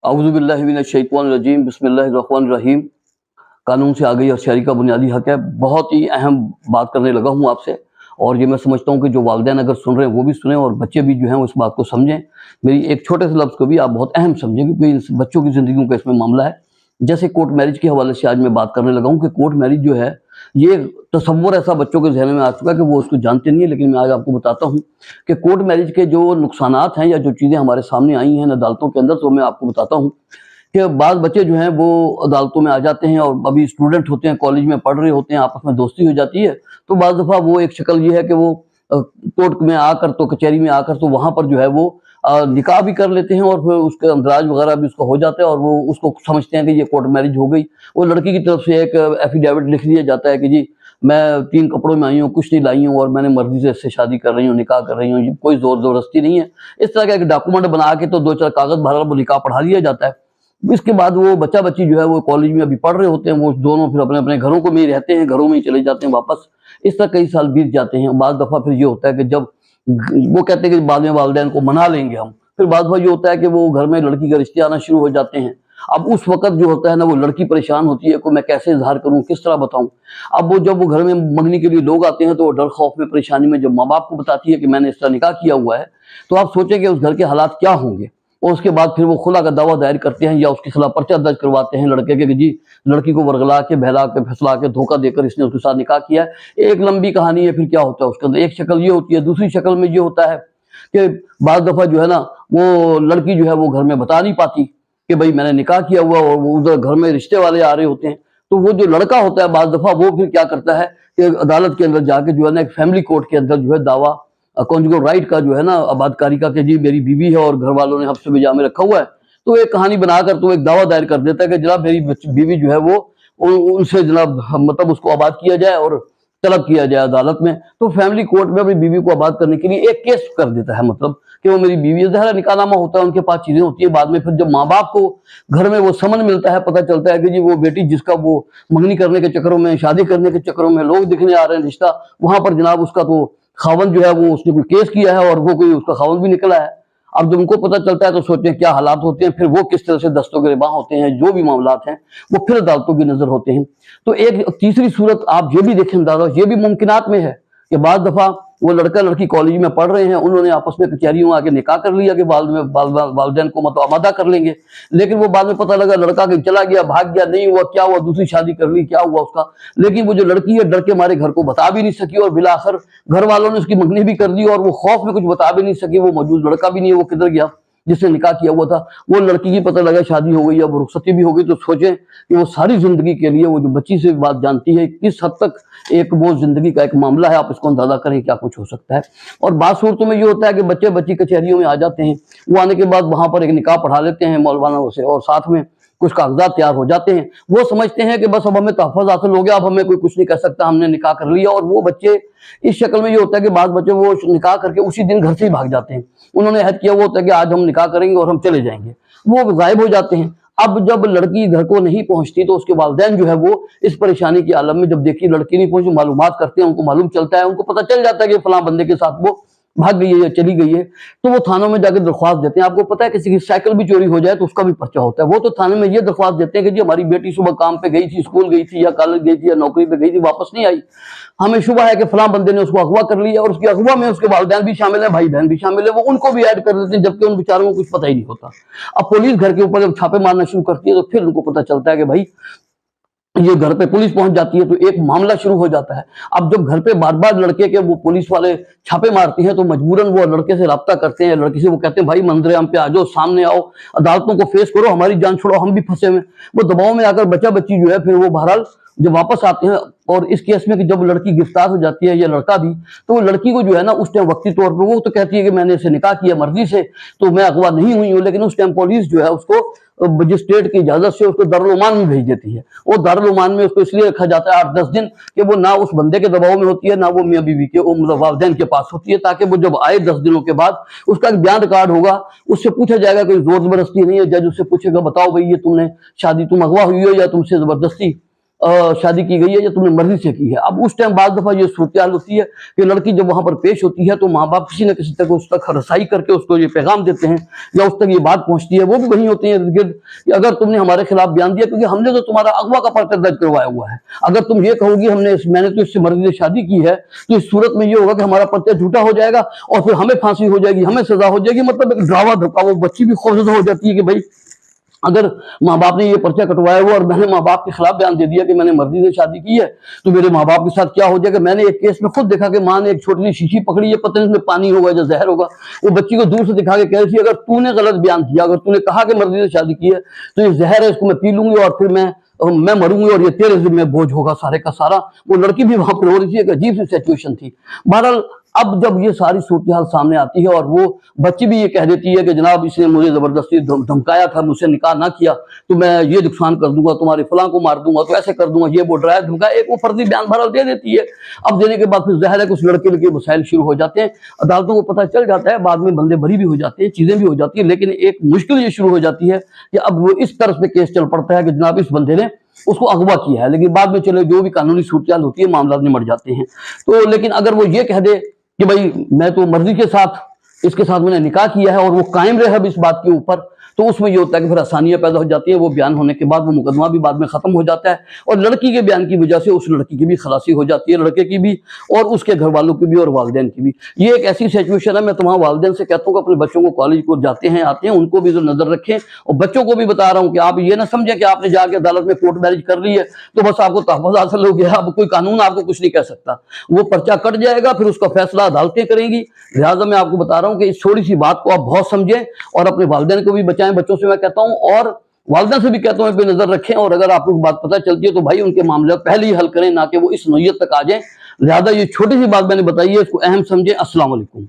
औज़ुबिल्लाहि मिनश्शैतानिर्रजीम बिस्मिल्लाहिर्रहमानिर्रहीम। कानून से आगे होशियारी का बुनियादी हक है। बहुत ही अहम बात करने लगा हूँ आपसे, और ये मैं समझता हूँ कि जो वालिदैन अगर सुन रहे हैं वो भी सुने और बच्चे भी जो हैं उस बात को समझें। मेरी एक छोटे से लफ्ज़ को भी आप बहुत अहम समझें, क्योंकि इन बच्चों की ज़िंदगियों का इसमें मामला है। जैसे कोर्ट मैरिज के हवाले से आज मैं बात करने लगा हूँ कि कोर्ट मैरिज जो है, ये तसव्वुर ऐसा बच्चों के ज़हन में आ चुका है कि वो उसको जानते नहीं है। लेकिन मैं आज आपको बताता हूँ कि कोर्ट मैरिज के जो नुकसानात हैं या जो चीज़ें हमारे सामने आई हैं अदालतों के अंदर, तो मैं आपको बताता हूँ कि बाज़ बच्चे जो हैं वो अदालतों में आ जाते हैं और अभी स्टूडेंट होते हैं, कॉलेज में पढ़ रहे होते हैं, आपस में दोस्ती हो जाती है। तो बाज़ दफ़ा वो एक शक्ल ये है कि वो कोर्ट में आकर, तो कचहरी में आकर, तो वहाँ पर जो है वो निकाह भी कर लेते हैं और फिर उसके अंदराज वगैरह भी उसका हो जाता है और वो उसको समझते हैं कि ये कोर्ट मैरिज हो गई। वो लड़की की तरफ से एक एफिडेविट लिख दिया जाता है कि जी मैं 3 कपड़ों में आई हूँ, कुछ नहीं लाई हूँ और मैंने मर्ज़ी से इससे शादी कर रही हूँ, निकाह कर रही हूँ, कोई ज़ोर ज़बरदस्ती नहीं है। इस तरह का एक डॉक्यूमेंट बना के तो 2-4 कागज़ भर वो निकाह पढ़ा दिया जाता है। इसके बाद वो बच्चा-बच्ची जो है वो कॉलेज में अभी पढ़ रहे होते हैं, वो दोनों फिर अपने-अपने घरों को में ही रहते हैं, घरों में ही चले जाते हैं वापस। इस तरह कई साल बीत जाते हैं। बाज़ दफ़ा फिर ये होता है कि जब वो कहते हैं कि बाद में वालिदैन को मना लेंगे हम, फिर बाज़ दफ़ा ये होता है कि वो घर में लड़की के रिश्ते आना शुरू हो जाते हैं। अब उस वक़्त जो होता है ना, वो लड़की परेशान होती है कि मैं कैसे इज़हार करूँ, किस तरह बताऊँ? अब वो जब वो घर में मंगनी के लिए लोग आते हैं, तो वो डर खौफ में, परेशानी में जब माँ-बाप को बताती है कि मैंने इस तरह निकाह किया हुआ है, तो आप सोचें कि उस घर के हालात क्या होंगे। और उसके बाद फिर वो खुला का दावा दायर करते हैं या उसके खिलाफ पर्चा दर्ज करवाते हैं लड़के के कि जी लड़की को वर्गला के, बहला के, फुसला के, धोखा देकर इसने उसके साथ निकाह किया है। एक लंबी कहानी है। फिर क्या होता है उसके अंदर, एक शक्ल ये होती है, दूसरी शक्ल में ये होता है कि बाज़ दफ़ा जो है ना, वो लड़की जो है वो घर में बता नहीं पाती कि भाई मैंने निकाह किया हुआ, और वो उधर घर में रिश्ते वाले आ रहे होते हैं। तो वो जो लड़का होता है बाज़ दफ़ा वो फिर क्या करता है कि अदालत के अंदर जाके जो है ना, एक फैमिली कोर्ट के अंदर जो है दावा कॉन्जुगल राइट का जो है ना, आबादकारी का, कि जी मेरी बीवी है और घर वालों ने हब्स बिजा में रखा हुआ है। तो एक कहानी बनाकर तो एक दावा दायर कर देता है कि जनाब मेरी बीवी जो है वो उनसे जनाब मतलब उसको आबाद किया जाए और तलब किया जाए अदालत में। तो फैमिली कोर्ट में अपनी बीवी को आबाद करने के लिए एक केस कर देता है, मतलब कि वो मेरी बीवी है। ज़ाहिर है निकाहनामा होता है, उनके पास चीजें होती है। बाद में फिर जब माँ बाप को घर में वो समन मिलता है, पता चलता है कि जी वो बेटी जिसका वो मंगनी करने के चक्करों में, शादी करने के चक्करों में लोग दिखने आ रहे हैं रिश्ता, वहां पर जनाब उसका तो खावन जो है वो उसने कोई केस किया है और वो कोई उसका खावन भी निकला है। अब जब उनको पता चलता है तो सोचते हैं क्या हालात होते हैं, फिर वो किस तरह से दस्तगिरबां होते हैं, जो भी मामलात हैं वो फिर अदालतों की नजर होते हैं। तो एक तीसरी सूरत आप ये भी देखें दादा, ये भी मुमकिनात में है कि बाद दफा वो लड़का लड़की कॉलेज में पढ़ रहे हैं, उन्होंने आपस में कचहरियों आके निकाह कर लिया कि वालिदैन को मतलब आमादा कर लेंगे। लेकिन वो बाद में पता लगा लड़का कहीं चला गया, भाग गया, नहीं हुआ, क्या हुआ, दूसरी शादी कर ली, क्या हुआ उसका। लेकिन वो जो लड़की है डर के मारे घर को बता भी नहीं सकी और बिलाखिर घर वालों ने उसकी मंगनी भी कर दी और वो खौफ में कुछ बता भी नहीं सकी। वो मौजूद लड़का भी नहीं है, वो किधर गया जिसने निकाह किया हुआ था। वो लड़की की पता लगा शादी हो गई, अब रुखसती भी हो गई। तो सोचें कि वो सारी जिंदगी के लिए वो जो बच्ची से बात जानती है, किस हद तक एक वो जिंदगी का एक मामला है। आप इसको अंदाजा करें क्या कुछ हो सकता है। और बात सूरतों में ये होता है कि बच्चे बच्ची कचहरियों में आ जाते हैं, वो आने के बाद वहां पर एक निकाह पढ़ा लेते हैं मौलवाना से और साथ में कुछ कागजात तैयार हो जाते हैं। वो समझते हैं कि बस अब हमें तहफ़्फ़ुज़ हासिल हो गया, अब हमें कोई कुछ नहीं कर सकता, हमने निकाह कर लिया। और वो बच्चे इस शक्ल में ये होता है कि बाद बच्चे वो निकाह करके उसी दिन घर से ही भाग जाते हैं। उन्होंने अहद किया हुआ होता है कि आज हम निकाह करेंगे और हम चले जाएंगे, वो गायब हो जाते हैं। अब जब लड़की घर को नहीं पहुंचती तो उसके वालिदैन जो है वो इस परेशानी के आलम में, जब देखी लड़की नहीं पहुंची, मालूमात करते हैं, उनको मालूम चलता है, उनको पता चल जाता है कि फलां बंदे के साथ वो भाग गई है या चली गई है। तो वो थानों में जाकर दरख्वास्त देते हैं। आपको पता है किसी की साइकिल भी चोरी हो जाए तो उसका भी पर्चा होता है। वो तो थाने में ये दरख्वास्त देते हैं कि जी हमारी बेटी सुबह काम पे गई थी, स्कूल गई थी या कॉलेज गई थी या नौकरी पे गई थी, वापस नहीं आई, हमें शुबा है कि फलां बंदे ने उसको अगवा कर लिया। और उसके अगवा में उसके वालिदैन भी शामिल है, भाई बहन भी शामिल है, वो उनको भी ऐड कर देते हैं, जबकि उन बेचारों को कुछ पता ही नहीं होता। अब पुलिस घर के ऊपर जब छापे मारना शुरू करती है तो फिर उनको पता चलता है कि भाई ये घर पे पुलिस पहुंच जाती है, तो एक मामला शुरू हो जाता है। अब जब घर पे बार बार लड़के के वो पुलिस वाले छापे मारती हैं तो मजबूरन वो लड़के से राब्ता करते हैं, लड़की से वो कहते हैं भाई मंजरे हम पे आ जाओ, सामने आओ, अदालतों को फेस करो, हमारी जान छोड़ो, हम भी फंसे हुए। वो दबाव में आकर बच्चा बच्ची जो है फिर वो बहरहाल जब वापस आते हैं। और इस केस में कि जब लड़की गिरफ्तार हो जाती है या लड़का भी, तो वो लड़की को जो है ना उस टाइम वक्ती तौर पर वो तो कहती है कि मैंने इसे निकाह किया मर्जी से, तो मैं अगवा नहीं हुई हूँ। लेकिन उस टाइम पुलिस जो है उसको मजिस्ट्रेट की इजाजत से उसको दारुल उमान में भेज देती है। वो दारुल उमान में उसको इसलिए रखा जाता है 8-10 दिन कि वो ना उस बंदे के दबाव में होती है, ना वो मियाँ बीवी के मतलब वालिदैन के पास होती है, ताकि वो जब आए 10 दिनों के बाद उसका एक बयान रिकॉर्ड होगा, उससे पूछा जाएगा, कोई जोर जबरदस्ती नहीं है। जज उससे पूछेगा बताओ भाई ये तुमने शादी तुम अगवा हुई हो या तुमसे जबरदस्ती शादी की गई है या तुमने मर्जी से की है। अब उस टाइम बाद दफा ये सूरत हाल होती है कि लड़की जब वहां पर पेश होती है तो माँ बाप किसी न किसी तक उस तक रसाई करके उसको ये पैगाम देते हैं या उस तक ये बात पहुंचती है, वो भी वही होते हैं इर्द गिर्द कि अगर तुमने हमारे खिलाफ बयान दिया, क्योंकि हमने तो तुम्हारा अगवा का पर्चा दर्ज करवाया हुआ है, अगर तुम ये कहोगी मैंने तो इससे मर्जी से शादी की है, तो इस सूरत में ये होगा कि हमारा पर्चा झूठा हो जाएगा और फिर हमें फांसी हो जाएगी, हमें सजा हो जाएगी। मतलब एक ड्रावा धक्का, वो बच्ची भी खौफजदा हो जाती है कि भाई अगर माँ बाप ने ये पर्चा कटवाया हुआ और मैंने माँ बाप के खिलाफ बयान दे दिया कि मैंने मर्जी से शादी की है, तो मेरे माँ बाप के साथ क्या हो जाएगा। मैंने एक केस में खुद देखा कि माँ ने एक छोटी सी शीशी पकड़ी है, पता नहीं उसमें पानी होगा या जहर होगा, वो बच्ची को दूर से दिखा के कह रही थी अगर तूने गलत बयान दिया, अगर तूने कहा कि मर्जी से शादी की है तो ये जहर है, इसको मैं पी लूंगी और फिर मैं मरूंगी और ये तेरे जिम्मे बोझ होगा सारे का सारा। वो लड़की भी वहां पर रो रही थी, एक अजीब सी सिचुएशन थी। बहरहाल अब जब ये सारी सूरत हाल सामने आती है और वो बच्ची भी ये कह देती है कि जनाब इसने मुझे जबरदस्ती धमकाया था, मुझसे निकाह ना किया तो मैं ये नुकसान कर दूंगा, तुम्हारे फलां को मार दूंगा, तो ऐसे कर दूंगा, ये वो डराया धमकाया, एक वो फर्जी बयान भरा दे देती है। अब देने के बाद फिर ज़ाहिर है कुछ लड़के के मसाइल शुरू हो जाते हैं, अदालतों को पता चल जाता है, बाद में बंदे भरी भी हो जाते हैं, चीजें भी हो जाती है, लेकिन एक मुश्किल ये शुरू हो जाती है कि अब वो इस तरह पे केस चल पड़ता है कि जनाब इस बंदे ने उसको अगवा किया है, लेकिन बाद में चले जो भी कानूनी सूरत होती है मामला निमट जाते हैं। तो लेकिन अगर वो ये कह दे कि भाई मैं तो मर्जी के साथ इसके साथ मैंने निकाह किया है और वो कायम रहे अब इस बात के ऊपर, तो उसमें ये होता है कि फिर आसानियां पैदा हो जाती है। वो बयान होने के बाद वो मुकदमा भी बाद में खत्म हो जाता है और लड़की के बयान की वजह से उस लड़की की भी खलासी हो जाती है, लड़के की भी और उसके घर वालों की भी और वालिदैन की भी। ये एक ऐसी सिचुएशन है, मैं तमाम वालिदैन से कहता हूँ कि अपने बच्चों को कॉलेज को जाते हैं आते हैं उनको भी नजर रखें और बच्चों को भी बता रहा हूँ कि आप ये ना समझें कि आपने जाके अदालत में कोर्ट मैरिज कर ली है तो बस आपको तहफ़्फ़ुज़ हासिल हो गया, अब कोई कानून आपको कुछ नहीं कह सकता। वो पर्चा कट जाएगा, फिर उसका फैसला अदालतें करेंगी। लिहाजा मैं आपको बता रहा हूँ कि इस छोटी सी बात को आप बहुत समझें और अपने वालिदैन को भी बचाएं। बच्चों से मैं कहता हूँ और वालिदा से भी कहता हूं पे नजर रखें और अगर आपको बात पता चलती है तो भाई उनके मामले पहले ही हल करें, ना कि वो इस नौयत तक आ जाएं। लिहाजा ये छोटी सी बात मैंने बताई है, इसको अहम समझें। अस्सलाम वालेकुम।